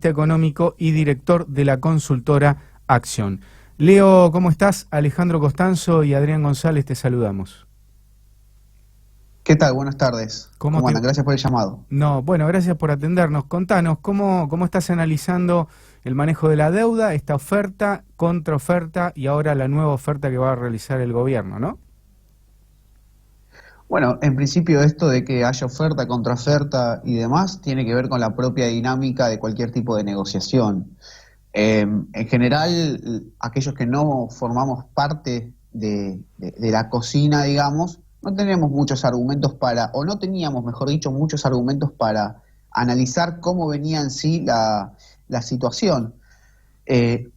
analista económico y director de la consultora Acción. Leo, ¿cómo estás? Alejandro Costanzo y Adrián González te saludamos. ¿Qué tal? Buenas tardes. ¿Cómo andan? Gracias por el llamado. No, bueno, gracias por atendernos. Contanos, ¿cómo estás analizando el manejo de la deuda, esta oferta, contraoferta y ahora la nueva oferta que va a realizar el gobierno, ¿no? Bueno, en principio esto de que haya oferta, contraoferta y demás tiene que ver con la propia dinámica de cualquier tipo de negociación. En general, aquellos que no formamos parte de la cocina, digamos, no tenemos muchos argumentos o no teníamos, mejor dicho, muchos argumentos para analizar cómo venía en sí la situación.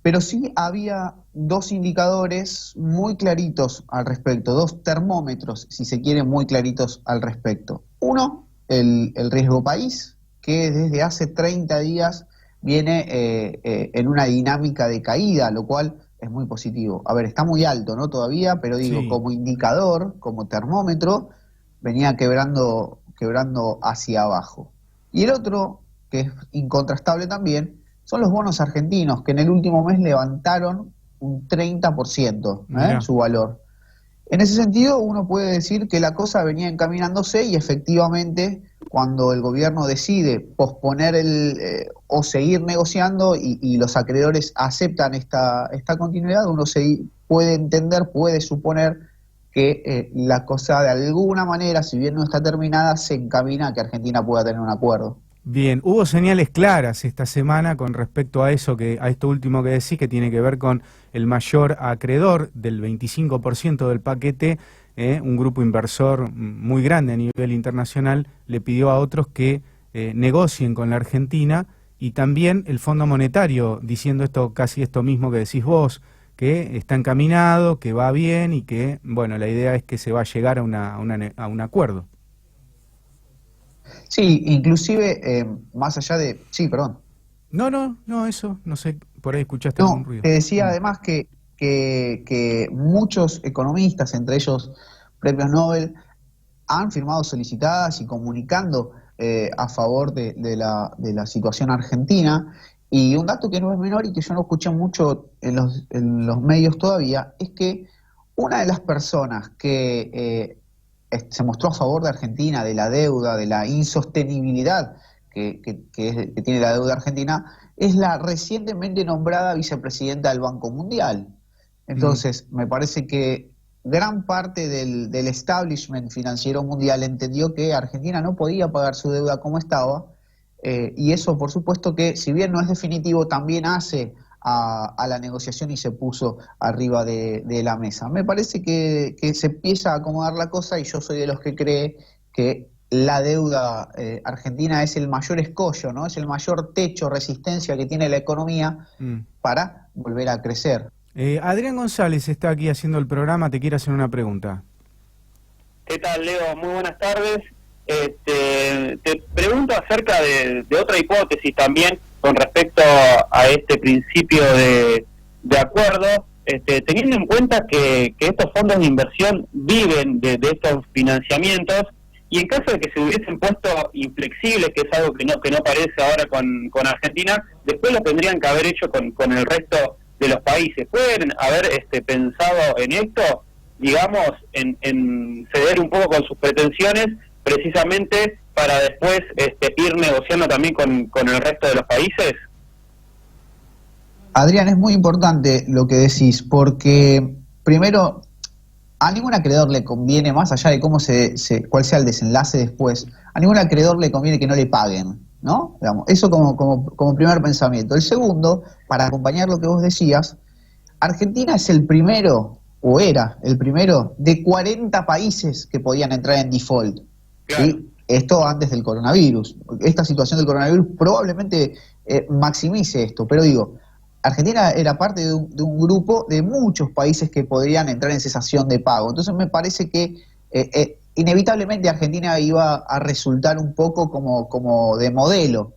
Pero sí había dos indicadores muy claritos al respecto, dos termómetros, si se quiere, muy claritos al respecto. Uno, el riesgo país, que desde hace 30 días viene en una dinámica de caída, lo cual es muy positivo. A ver, está muy alto, ¿no? Todavía, pero digo, Sí. como indicador, como termómetro, venía quebrando hacia abajo. Y el otro, que es incontrastable también, son los bonos argentinos, que en el último mes levantaron un 30% su valor. En ese sentido, uno puede decir que la cosa venía encaminándose y efectivamente, cuando el gobierno decide posponer o seguir negociando y los acreedores aceptan esta continuidad, uno puede entender, puede suponer que la cosa de alguna manera, si bien no está terminada, se encamina a que Argentina pueda tener un acuerdo. Bien, hubo señales claras esta semana con respecto a eso, a esto último que decís, que tiene que ver con el mayor acreedor del 25% del paquete, un grupo inversor muy grande a nivel internacional, le pidió a otros que negocien con la Argentina, y también el Fondo Monetario diciendo casi esto mismo que decís vos, que está encaminado, que va bien y que, bueno, la idea es que se va a llegar a un acuerdo. Sí, inclusive, más allá de... Sí, perdón. No, eso, no sé, por ahí escuchaste algún ruido. Te decía además que muchos economistas, entre ellos premios Nobel, han firmado solicitadas y comunicando a favor de la situación argentina. Y un dato que no es menor y que yo no escuché mucho en los medios todavía, es que una de las personas que se mostró a favor de Argentina, de la deuda, de la insostenibilidad que tiene la deuda argentina, es la recientemente nombrada vicepresidenta del Banco Mundial. Entonces, me parece que gran parte del establishment financiero mundial entendió que Argentina no podía pagar su deuda como estaba, y eso, por supuesto que, si bien no es definitivo, también hace a la negociación y se puso arriba de la mesa. Me parece que se empieza a acomodar la cosa y yo soy de los que cree que la deuda argentina es el mayor escollo, ¿no? Es el mayor techo, resistencia que tiene la economía para volver a crecer. Adrián González está aquí haciendo el programa, te quiere hacer una pregunta. ¿Qué tal, Leo? Muy buenas tardes. Te pregunto acerca de otra hipótesis también con respecto a este principio de acuerdo, teniendo en cuenta que estos fondos de inversión viven de estos financiamientos, y en caso de que se hubiesen puesto inflexibles, que es algo que no parece ahora con Argentina, después lo tendrían que haber hecho con el resto de los países. ¿Pueden haber pensado en esto, digamos, en ceder un poco con sus pretensiones, precisamente para después ir negociando también con el resto de los países? Adrián, es muy importante lo que decís, porque primero, a ningún acreedor le conviene, más allá de cuál sea el desenlace después, a ningún acreedor le conviene que no le paguen, ¿no? Digamos, eso como primer pensamiento. El segundo, para acompañar lo que vos decías, Argentina es el primero, o era el primero, de 40 países que podían entrar en default. Claro. ¿Sí? Esto antes del coronavirus. Esta situación del coronavirus probablemente maximice esto, pero digo, Argentina era parte de un grupo de muchos países que podrían entrar en cesación de pago. Entonces me parece que inevitablemente Argentina iba a resultar un poco como de modelo.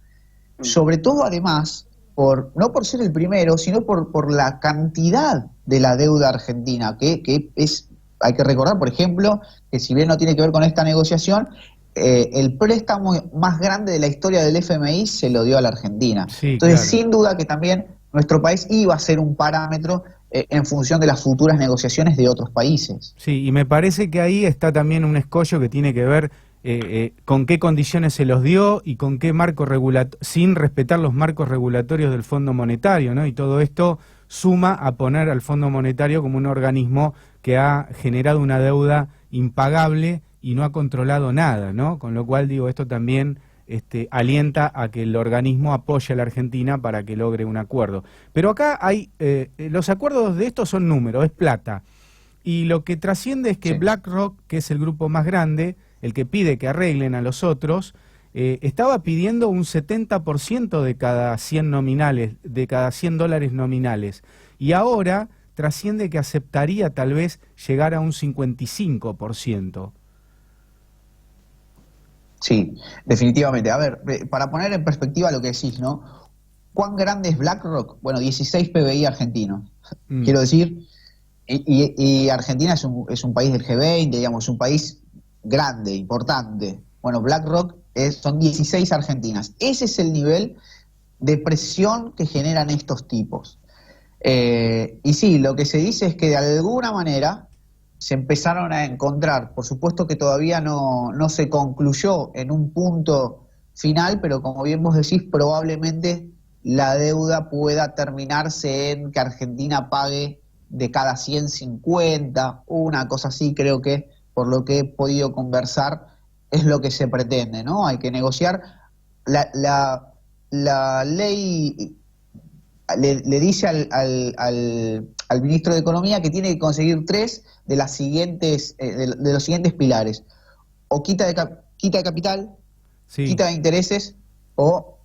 Sobre todo, además, no por ser el primero, sino por la cantidad de la deuda argentina, que es, hay que recordar, por ejemplo, que si bien no tiene que ver con esta negociación, el préstamo más grande de la historia del FMI se lo dio a la Argentina. Sí, Entonces, claro. sin duda que también nuestro país iba a ser un parámetro en función de las futuras negociaciones de otros países. Sí, y me parece que ahí está también un escollo que tiene que ver con qué condiciones se los dio y con qué marco regulatorio, sin respetar los marcos regulatorios del Fondo Monetario, ¿no? Y todo esto suma a poner al Fondo Monetario como un organismo que ha generado una deuda impagable y no ha controlado nada, ¿no? Con lo cual, digo, esto también alienta a que el organismo apoye a la Argentina para que logre un acuerdo. Pero acá hay, los acuerdos de estos son números, es plata. Y lo que trasciende es que Sí. BlackRock, que es el grupo más grande, el que pide que arreglen a los otros, estaba pidiendo un 70% de cada 100 nominales, de cada 100 dólares nominales. Y ahora trasciende que aceptaría tal vez llegar a un 55%. Sí, definitivamente. A ver, para poner en perspectiva lo que decís, ¿no? ¿Cuán grande es BlackRock? Bueno, 16 PBI argentinos. Mm. Quiero decir, y Argentina es un país del G20, digamos, es un país grande, importante. Bueno, BlackRock son 16 argentinas. Ese es el nivel de presión que generan estos tipos. Y sí, lo que se dice es que de alguna manera se empezaron a encontrar, por supuesto que todavía no se concluyó en un punto final, pero como bien vos decís, probablemente la deuda pueda terminarse en que Argentina pague de cada 150, una cosa así, creo que por lo que he podido conversar es lo que se pretende, ¿no? Hay que negociar. La ley le dice al ministro de Economía que tiene que conseguir 3 de las siguientes de los siguientes pilares: o quita de capital, Sí. quita de intereses o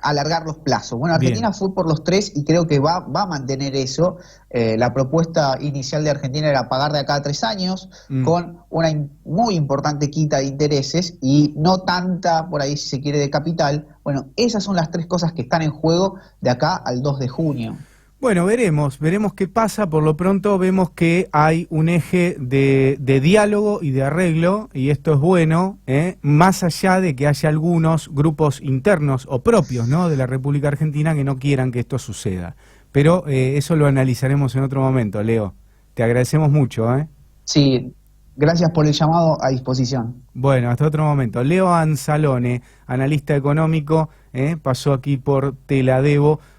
alargar los plazos. Bueno, Argentina Bien. fue por los 3 y creo que va a mantener eso. La propuesta inicial de Argentina era pagar de acá a 3 años con una muy importante quita de intereses y no tanta, por ahí si se quiere, de capital. Bueno, esas son las 3 cosas que están en juego de acá al 2 de junio. Bueno, veremos qué pasa. Por lo pronto vemos que hay un eje de diálogo y de arreglo, y esto es bueno, más allá de que haya algunos grupos internos o propios, ¿no?, de la República Argentina que no quieran que esto suceda. Pero eso lo analizaremos en otro momento, Leo. Te agradecemos mucho, ¿eh? Sí, gracias por el llamado, a disposición. Bueno, hasta otro momento. Leo Anzalone, analista económico, pasó aquí por Te la Debo.